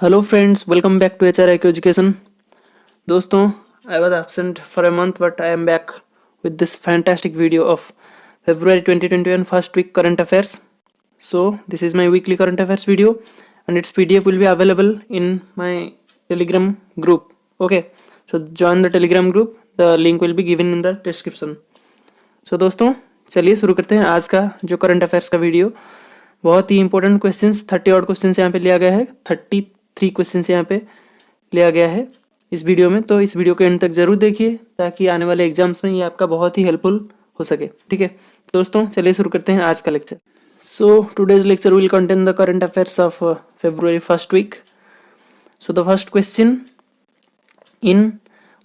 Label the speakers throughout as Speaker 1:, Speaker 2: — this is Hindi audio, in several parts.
Speaker 1: Hello friends, welcome back to HRIQ Education. दोस्तों, I was absent for a month but I am back with this fantastic video of February 2021 first week current affairs. So this is my weekly current affairs video and its PDF will be available in my Telegram group. Okay, so join the Telegram group. The link will be given in the description. So दोस्तों, चलिए शुरू करते हैं आज का जो करंट अफेयर्स का वीडियो। बहुत ही इंपॉर्टेंट क्वेश्चंस 30 और क्वेश्चंस यहाँ पे लिया गया है। 33 क्वेश्चंस यहाँ पे लिया गया है इस वीडियो में। तो इस वीडियो को एंड तक जरूर देखिए ताकि आने वाले एग्जाम्स में ये आपका बहुत ही हेल्पफुल हो सके। ठीक है दोस्तों, चलिए शुरू करते हैं आज का lecture. So today's lecture will contain the current affairs of February first week. So the first question, in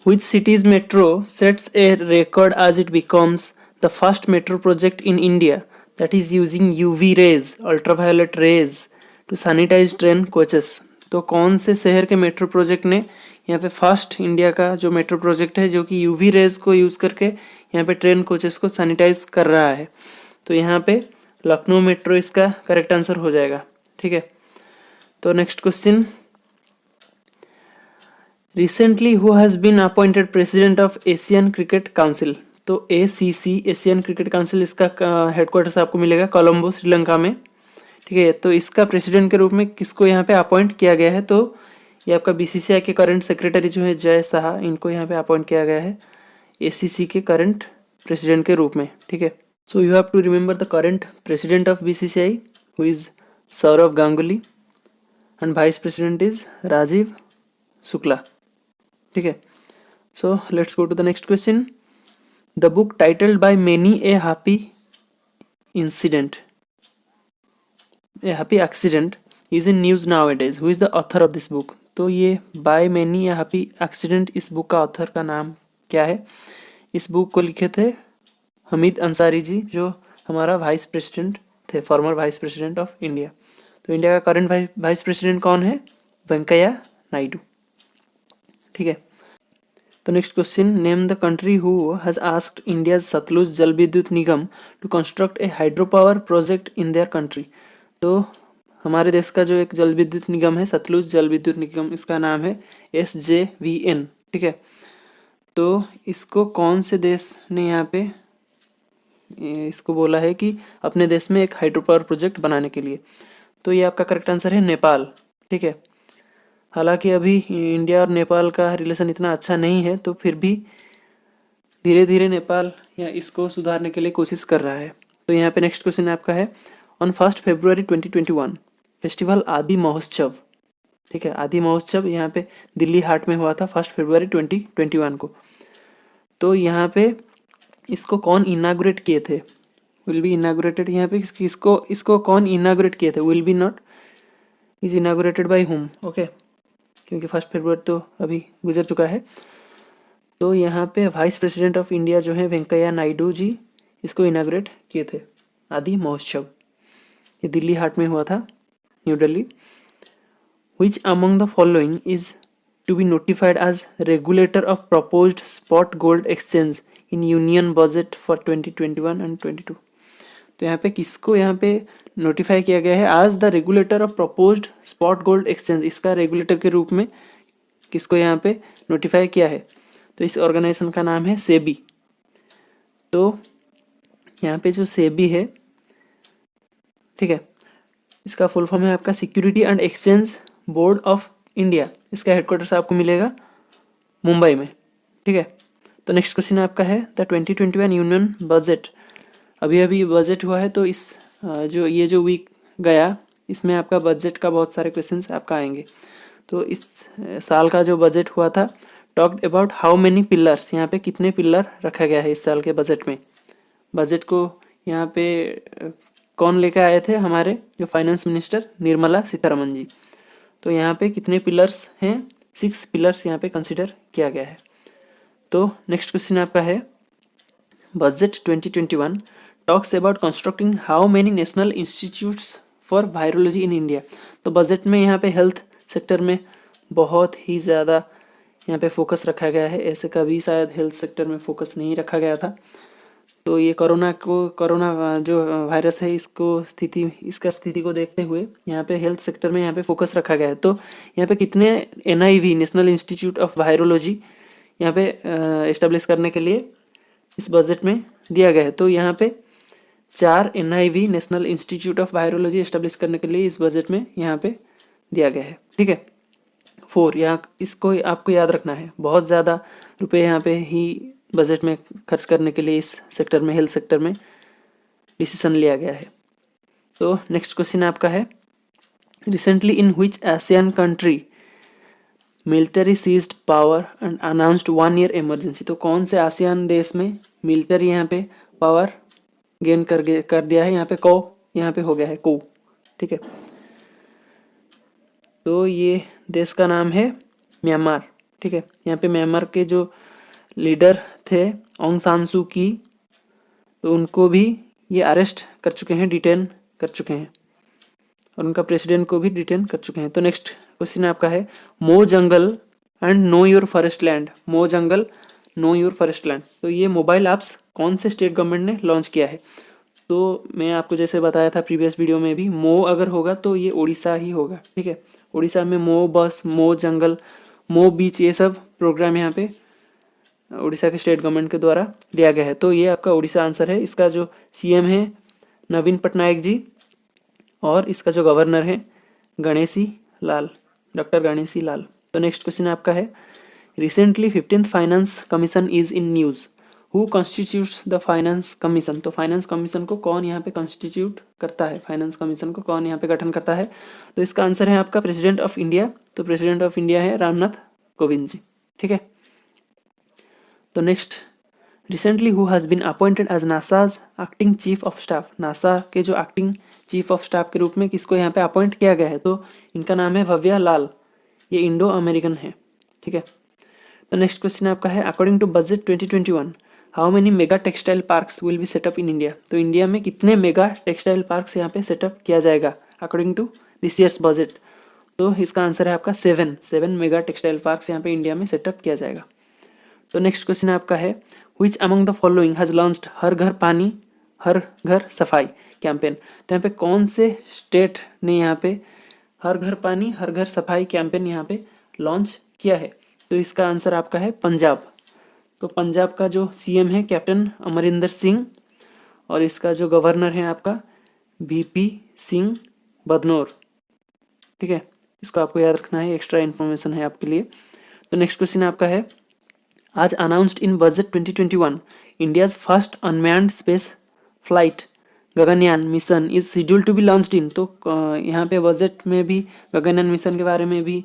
Speaker 1: which city's metro sets a record as it becomes the first metro project in India that is using UV rays, ultraviolet rays to sanitize train coaches? तो कौन से शहर के मेट्रो प्रोजेक्ट ने यहाँ पे फर्स्ट इंडिया का जो मेट्रो प्रोजेक्ट है जो कि यूवी रेज को यूज़ करके यहाँ पे ट्रेन कोचेस को सैनिटाइज कर रहा है? तो यहाँ पे लखनऊ मेट्रो इसका करेक्ट आंसर हो जाएगा। ठीक है, तो next question, recently who has been appointed president of Asian cricket council? तो ACC एशियन क्रिकेट काउंसिल इसका हेडक्वार्टर्स आपको मिलेगा कोलंबो श्रीलंका में। ठीक है, तो इसका प्रेसिडेंट के रूप में किसको यहाँ पे अपॉइंट किया गया है? तो ये आपका BCCI के करंट सेक्रेटरी जो है जय साहा, इनको यहाँ पे अपॉइंट किया गया है ACC के करंट प्रेसिडेंट के रूप में। ठीक है, so you have to remember the current president of BCCI who is Sourav Ganguly and vice president is Rajeev Shukla. ठीक है, so let's go to the next question, the book titled by many a happy incident a happy accident is in news now it is, who is the author of this book? तो ये by many a happy accident, इस बुक का ऑथर का नाम क्या है? इस बुक को लिखे थे हमीद अंसारी जी, जो हमारा वाइस प्रेसिडेंट थे, former vice president of India. तो इंडिया का करंट वाइस प्रेसिडेंट कौन है? वेंकैया नायडू। ठीक है, तो next question, name the country who has asked India's Satluj Jal Vidyut Nigam to construct a hydro power project in their country? तो हमारे देश का जो एक जल विद्युत निगम है, सतलुज जल विद्युत निगम, इसका नाम है SJVN। ठीक है, तो इसको कौन से देश ने यहाँ पे इसको बोला है कि अपने देश में एक हाइड्रो पावर प्रोजेक्ट बनाने के लिए? तो ये आपका करेक्ट आंसर है नेपाल। ठीक है, हालांकि अभी इंडिया और नेपाल का रिलेशन इतना अच्छा नहीं है, तो फिर भी धीरे धीरे नेपाल या इसको सुधारने के लिए कोशिश कर रहा है। तो यहाँ पे नेक्स्ट क्वेश्चन आपका है, ऑन 1 फरवरी 2021 फेस्टिवल आदि महोत्सव। ठीक है, आदि महोत्सव यहाँ पे दिल्ली हाट में हुआ था 1 फरवरी 2021 को। तो यहाँ पे इसको कौन इनाग्रेट किए थे? विल बी इनाग्रेटेड, यहाँ पे इसको कौन इनाग्रेट किए थे? Will be not, is inaugurated by whom? Okay, क्योंकि 1 फरवरी तो अभी गुजर चुका है। तो यहाँ पे वाइस प्रेसिडेंट ऑफ इंडिया जो है वेंकैया नायडू जी, इसको इनाग्रेट किए थे आदि महोत्सव। ये दिल्ली हाट में हुआ था, New Delhi. Which among the following is to be notified as regulator of proposed spot gold exchange in union budget for 2021 and 22? तो यहाँ पे किसको यहाँ पे नोटिफाई किया गया है as the regulator of proposed spot gold exchange? इसका रेगुलेटर के रूप में किसको यहाँ पे नोटिफाई किया है? तो इस ऑर्गेनाइजेशन का नाम है सेबी। तो यहाँ पे जो सेबी है, ठीक है, इसका फुल फॉर्म है आपका security and exchange board of India. इसका हेडक्वार्टर्स आपको मिलेगा मुंबई में। ठीक है, तो नेक्स्ट क्वेश्चन आपका है, द 2021 यूनियन बजट। अभी अभी बजट हुआ है, तो इस जो वीक गया इसमें आपका बजट का बहुत सारे क्वेश्चंस आपका आएंगे। तो इस साल का जो बजट हुआ था, talked about how many pillars, यहाँ पे कितने पिलर रखा गया है इस साल के बजट में? बजट को यहाँ पे कौन लेकर आए थे? हमारे जो फाइनेंस मिनिस्टर निर्मला सीतारमन जी। तो यहाँ पे कितने पिलर्स हैं? 6 पिलर्स यहाँ पे कंसिडर किया गया है। तो नेक्स्ट क्वेश्चन आपका है, budget 2021 talks about constructing how many national institutes for virology in India? तो बजट में यहाँ पे हेल्थ सेक्टर में बहुत ही ज़्यादा यहाँ पे फोकस रखा गया है। ऐसे कभी शायद हेल्थ सेक्टर में फोकस नहीं रखा गया था। तो ये कोरोना जो वायरस है इसका स्थिति को देखते हुए यहाँ पे हेल्थ सेक्टर में यहाँ पे फोकस रखा गया है। तो यहाँ पे कितने NIV national institute of virology यहाँ पे एस्टेब्लिश करने के लिए इस बजट में दिया गया है। तो यहाँ पे 4 NIV national institute of virology establish करने के लिए इस बजट में यहाँ पे दिया गया है। ठीक है, 4 यहाँ इसको आपको याद रखना है। बहुत ज़्यादा रुपए यहाँ पे ही बजट में खर्च करने के लिए इस सेक्टर में, हेल्थ सेक्टर में डिसीजन लिया गया है। तो नेक्स्ट क्वेश्चन आपका है, recently in which Asian country military seized power and announced 1 year emergency. तो कौन से आसियान देश में मिलिट्री यहाँ पे पावर गेन कर दिया है, यहाँ पे हो गया है को। ठीक है, तो ये देश का नाम है म्यांमार। ठीक है, यहाँ पे म्यांमार के जो लीडर थे ऑंग सान सू की, तो उनको भी ये अरेस्ट कर चुके हैं, डिटेन कर चुके हैं, और उनका प्रेसिडेंट को भी डिटेन कर चुके हैं। तो नेक्स्ट क्वेश्चन आपका है, मो jungle and know your forest land. मो जंगल नो योर फॉरेस्ट लैंड, तो ये मोबाइल ऐप्स कौन से स्टेट गवर्नमेंट ने लॉन्च किया है। तो मैं आपको जैसे बताया था प्रीवियस वीडियो में भी, मो अगर होगा तो ये उड़ीसा ही होगा। ठीक है, उड़ीसा में मो बस, मो जंगल, मो बीच, ये सब प्रोग्राम यहाँ पे उड़ीसा के स्टेट गवर्नमेंट के द्वारा लिया गया है। तो ये आपका उड़ीसा आंसर है। इसका जो CM है नवीन पटनायक जी, और इसका जो गवर्नर है गणेशी लाल, डॉक्टर गणेशी लाल। तो नेक्स्ट क्वेश्चन आपका है, recently 15th finance commission is in news, who constitutes the finance commission. तो फाइनेंस कमीशन को कौन यहाँ पे कॉन्स्टिट्यूट करता है, फाइनेंस कमीशन को कौन यहाँ पे गठन करता है। तो इसका आंसर है आपका प्रेसिडेंट ऑफ इंडिया। तो प्रेसिडेंट ऑफ इंडिया है रामनाथ कोविंद जी। ठीक है, तो next, recently who has been appointed as NASA's acting chief of staff. NASA के जो एक्टिंग चीफ ऑफ स्टाफ के रूप में किसको यहाँ पे अपॉइंट किया गया है, तो इनका नाम है भव्या लाल, ये इंडो अमेरिकन है। ठीक है, तो नेक्स्ट क्वेश्चन आपका है, according to budget 2021 how many mega textile parks will be set up in India. तो इंडिया में कितने मेगा टेक्सटाइल पार्क्स यहाँ पे सेटअप किया जाएगा according to this year's budget. तो इसका आंसर है आपका 7 मेगा टेक्सटाइल पार्क्स यहाँ पे इंडिया में सेटअप किया जाएगा। तो नेक्स्ट क्वेश्चन आपका है, which among the following has launched Har Ghar Pani हर घर सफाई कैंपेन। तो यहाँ पे कौन से स्टेट ने यहाँ पे हर घर पानी हर घर सफाई कैंपेन यहाँ पे लॉन्च किया है। तो इसका आंसर आपका है पंजाब। तो पंजाब का जो CM है कैप्टन अमरिंदर सिंह, और इसका जो गवर्नर है आपका VP सिंह बदनौर। ठीक है, इसको आपको याद रखना है, एक्स्ट्रा इन्फॉर्मेशन है आपके लिए। तो नेक्स्ट क्वेश्चन आपका है, आज announced in budget 2021 India's first unmanned space flight Gaganyaan mission is schedule to be launched in. तो यहाँ पे बजट में भी गगनयान मिशन के बारे में भी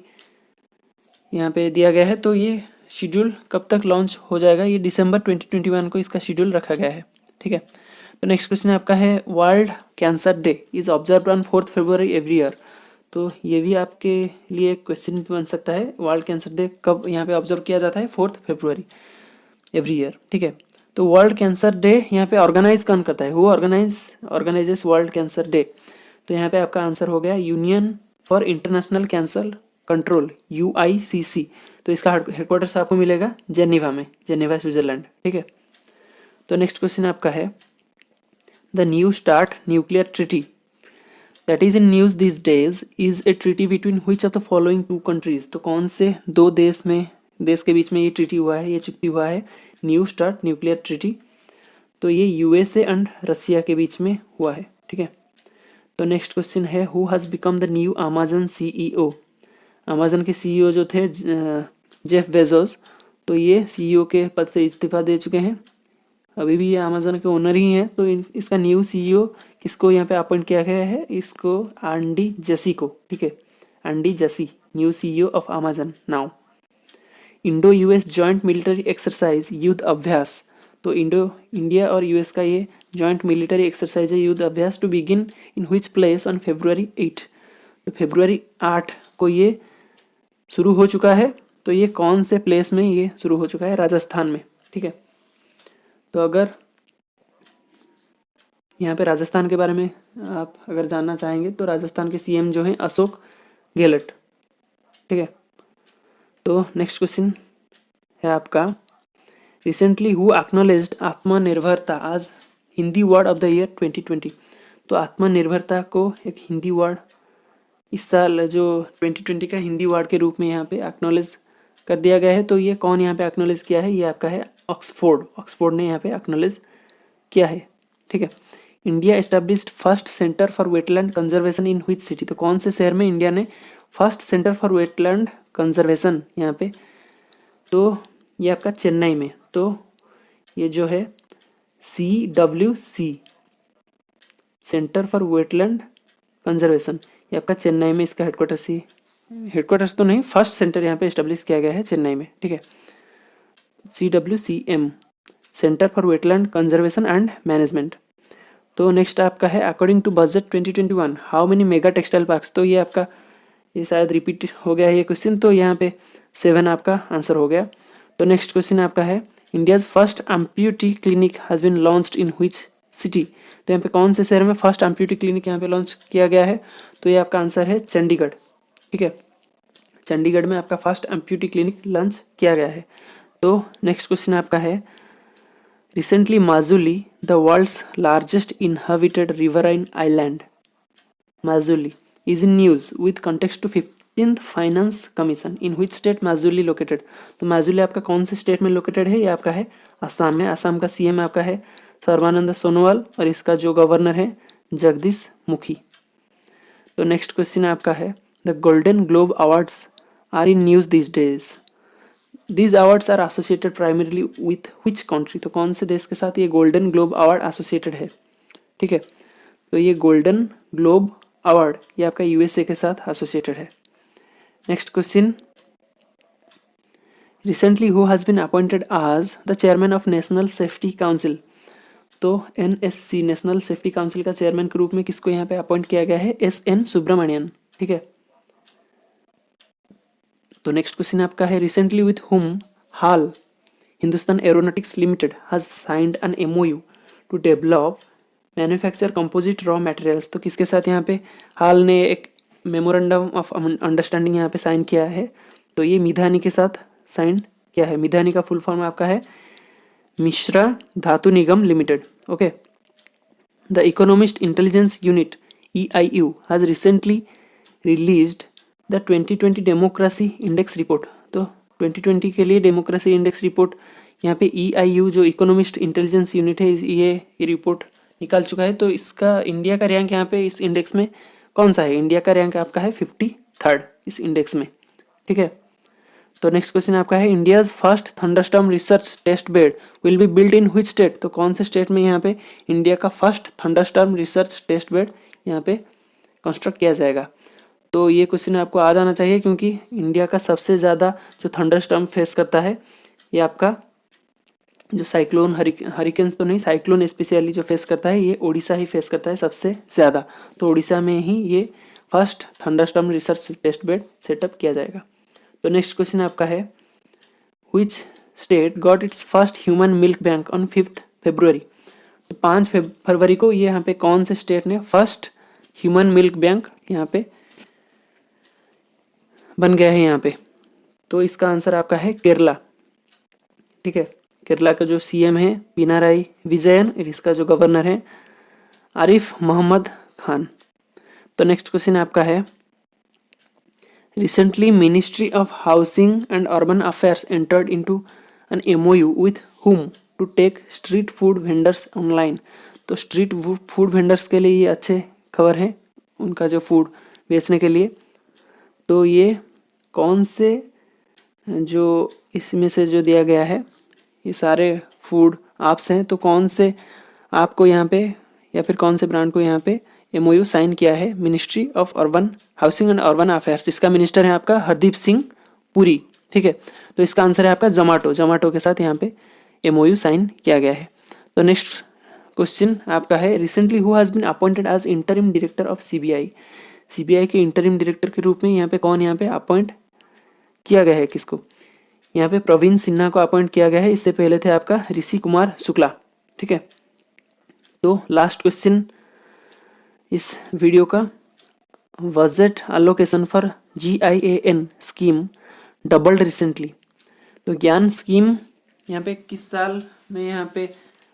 Speaker 1: यहाँ पे दिया गया है। तो ये शेड्यूल कब तक लॉन्च हो जाएगा, ये दिसंबर 2021 को इसका शेड्यूल रखा गया है। ठीक है, तो नेक्स्ट क्वेश्चन आपका है, world cancer day is observed on 4th February every year. तो ये भी आपके लिए क्वेश्चन बन सकता है, वर्ल्ड कैंसर डे कब यहाँ पे ऑब्जर्व किया जाता है, 4th फरवरी एवरी ईयर। ठीक है, तो वर्ल्ड कैंसर डे यहाँ पे ऑर्गेनाइज कौन करता है, वो ऑर्गेनाइजेस वर्ल्ड कैंसर डे। तो यहाँ पे आपका आंसर हो गया union for international cancer control, UICC। तो इसका हेडक्वार्टर्स आपको मिलेगा जेनेवा में, जेनेवा स्विट्जरलैंड। ठीक है, तो नेक्स्ट क्वेश्चन आपका है, the new start nuclear treaty that is in news these days is a treaty between which of the following 2 countries. तो कौन से 2 देश के बीच में ये ट्रीटी हुआ है, ये चुक्ति हुआ है, न्यू स्टार्ट न्यूक्लियर ट्रीटी। तो ये USA एंड रसिया के बीच में हुआ है। ठीक है, तो नेक्स्ट क्वेश्चन है, who has become the new Amazon CEO। Amazon के CEO जो थे जेफ बेजोस, तो ये CEO के पद से इस्तीफा दे चुके हैं, अभी भी ये अमेजन के ओनर ही हैं। तो इसका न्यू CEO किसको यहाँ पे अपॉइंट किया गया है, इसको एंडी जेसी को। ठीक है, Andy Jassy new CEO of Amazon now. Indo US joint military exercise Yudh Abhyas. तो इंडिया और US का ये जॉइंट मिलिट्री एक्सरसाइज है Yudh Abhyas, to begin in which place on February 8। तो February 8 को ये शुरू हो चुका है। तो ये कौन से प्लेस में ये शुरू हो चुका है, राजस्थान में। ठीक है, तो अगर यहाँ पे राजस्थान के बारे में आप अगर जानना चाहेंगे तो राजस्थान के CM जो हैं अशोक गहलोत। ठीक है, तो नेक्स्ट क्वेश्चन है आपका, रिसेंटली हु एक्नॉलेज्ड आत्मनिर्भरता आज Hindi word of the year 2020। तो आत्मनिर्भरता को एक हिंदी वर्ड इस साल जो 2020 का हिंदी वर्ड के रूप में यहाँ पे एक्नॉलेज कर दिया गया है। तो ये कौन यहाँ पे एक्नॉलेज किया है, ये आपका है ऑक्सफोर्ड ने यहाँ पे एक्नॉलेज किया है। ठीक है। India established first centre for wetland conservation in which city. तो कौन से शहर में इंडिया ने first centre for wetland conservation यहाँ पे, तो ये आपका चेन्नई में। तो ये जो है CWC centre for wetland conservation, ये आपका चेन्नई में इसका हेडक्वार्टर्स तो नहीं, फर्स्ट सेंटर यहाँ पे एस्टेब्लिश किया गया है चेन्नई में। ठीक है। CWCM centre for wetland conservation and management. तो नेक्स्ट आपका है according to budget 2021 how many mega textile parks. तो ये आपका ये शायद रिपीट हो गया है ये क्वेश्चन, तो यहाँ पे 7 आपका आंसर हो गया। तो नेक्स्ट क्वेश्चन आपका है India's first amputee clinic has been launched in which city. तो यहाँ पे कौन से शहर में फर्स्ट एम्प्यूटी क्लिनिक यहाँ पे लॉन्च किया गया है, तो ये आपका आंसर है चंडीगढ़। ठीक है, चंडीगढ़ में आपका फर्स्ट एम्प्यूटी क्लिनिक लॉन्च किया गया है। तो नेक्स्ट क्वेश्चन आपका है recently Majuli the world's largest inhabited riverine island Majuli is in news with context to 15th finance commission in which state Majuli located. तो माजुली आपका कौन से स्टेट में लोकेटेड है, ये आपका है असम में। असम का CM आपका है सर्बानंद सोनोवाल और इसका जो गवर्नर है जगदीश मुखी। तो नेक्स्ट क्वेश्चन आपका है the Golden Globe awards are in news these days. These awards are associated primarily with which country. तो कौन से देश के साथ ये गोल्डन ग्लोब अवार्ड एसोसिएटेड है। ठीक है, तो ये गोल्डन ग्लोब अवार्ड ये आपका USA के साथ एसोसिएटेड है। Next question recently who has been appointed as the chairman of National Safety Council. तो NSC नेशनल सेफ्टी काउंसिल का चेयरमैन के रूप में किसको यहाँ पे अपॉइंट किया गया है, SN सुब्रमण्यन। ठीक है। तो नेक्स्ट क्वेश्चन आपका है recently with whom HAL Hindustan Aeronautics Limited has signed an MOU to develop manufacture composite raw materials. तो किसके साथ यहाँ पे हाल ने एक मेमोरेंडम ऑफ अंडरस्टैंडिंग यहाँ पे साइन किया है, तो ये मिधानी के साथ साइन किया है। मिधानी का फुल फॉर्म आपका है Mishra Dhatu Nigam limited. Okay. The Economist Intelligence Unit EIU has recently released the 2020 democracy index report. तो 2020 के लिए डेमोक्रेसी इंडेक्स रिपोर्ट यहाँ पे EIU जो इकोनॉमिस्ट इंटेलिजेंस यूनिट है ये रिपोर्ट निकाल चुका है। तो इसका इंडिया का रैंक यहाँ पे इस इंडेक्स में कौन सा है, इंडिया का रैंक आपका है 53rd इस इंडेक्स में। ठीक है। तो नेक्स्ट क्वेश्चन आपका है India's first thunderstorm research test bed will be build in which state. तो कौन से स्टेट में यहाँ पे इंडिया का first thunderstorm research test bed यहाँ पे कंस्ट्रक्ट किया जाएगा। तो ये क्वेश्चन आपको आ जाना चाहिए क्योंकि इंडिया का सबसे ज़्यादा जो थंडरस्टॉर्म फेस करता है ये आपका जो साइक्लोन हरिकेन्स तो नहीं, साइक्लोन स्पेशली जो फेस करता है ये उड़ीसा ही फेस करता है सबसे ज़्यादा। तो उड़ीसा में ही ये first thunderstorm research test bed set up किया जाएगा। तो नेक्स्ट क्वेश्चन आपका है which state got its first human milk bank on 5th February। तो 5 फरवरी को ये यहाँ पे कौन से स्टेट ने फर्स्ट ह्यूमन मिल्क बैंक यहाँ पे बन गया है यहाँ पे। तो इसका आंसर आपका है केरला। ठीक है, केरला का जो CM है पिनाराई विजयन और इसका जो गवर्नर है आरिफ मोहम्मद खान। तो नेक्स्ट क्वेश्चन आपका है recently ministry of housing and urban affairs entered into an MOU with whom to take street food vendors online. तो स्ट्रीट फूड वेंडर्स के लिए ये अच्छे खबर है उनका जो फूड बेचने के लिए। तो ये कौन से जो इसमें से जो दिया गया है ये सारे फूड ऐप्स हैं, तो कौन से आपको यहाँ पे या फिर कौन से ब्रांड को यहाँ पे MOU साइन किया है ministry of urban housing and urban affairs, जिसका मिनिस्टर है आपका हरदीप सिंह पुरी। ठीक है, तो इसका आंसर है आपका जोमेटो के साथ यहाँ पे MOU साइन किया गया है। तो नेक्स्ट क्वेश्चन आपका है recently who has been appointed as interim director of CBI के इंटरिम डायरेक्टर के रूप में यहाँ पे कौन यहाँ पे अपॉइंट किया गया है, किसको, यहाँ पे प्रवीण सिन्हा को अपॉइंट किया गया है। इससे पहले थे आपका ऋषि कुमार शुक्ला। ठीक है, तो लास्ट क्वेश्चन इस वीडियो का budget allocation for GIAN scheme doubled recently. तो ज्ञान स्कीम यहाँ पे किस साल में यहाँ पे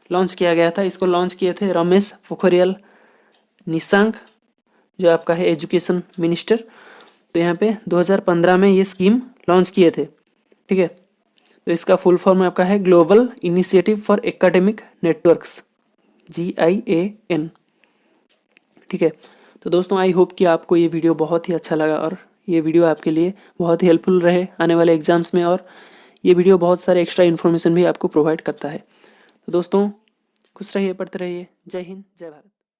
Speaker 1: लॉन्च किया गया था? इसको लॉन्च किए थे रमेश पोखरियाल निशंक, जो आपका है एजुकेशन मिनिस्टर। तो यहाँ पे 2015 में ये स्कीम लॉन्च किए थे, ठीक है। तो इसका फुल फॉर्म आपका है global initiative for academic networks, GIAN, ठीक है। तो दोस्तों आई होप कि आपको ये वीडियो बहुत ही अच्छा लगा और ये वीडियो आपके लिए बहुत ही हेल्पफुल रहे आने वाले एग्जाम्स में, और ये वीडियो बहुत सारे एक्स्ट्रा इन्फॉर्मेशन भी आपको प्रोवाइड करता है। तो दोस्तों खुश रहिए, पढ़ते रहिए। जय हिंद, जय भारत।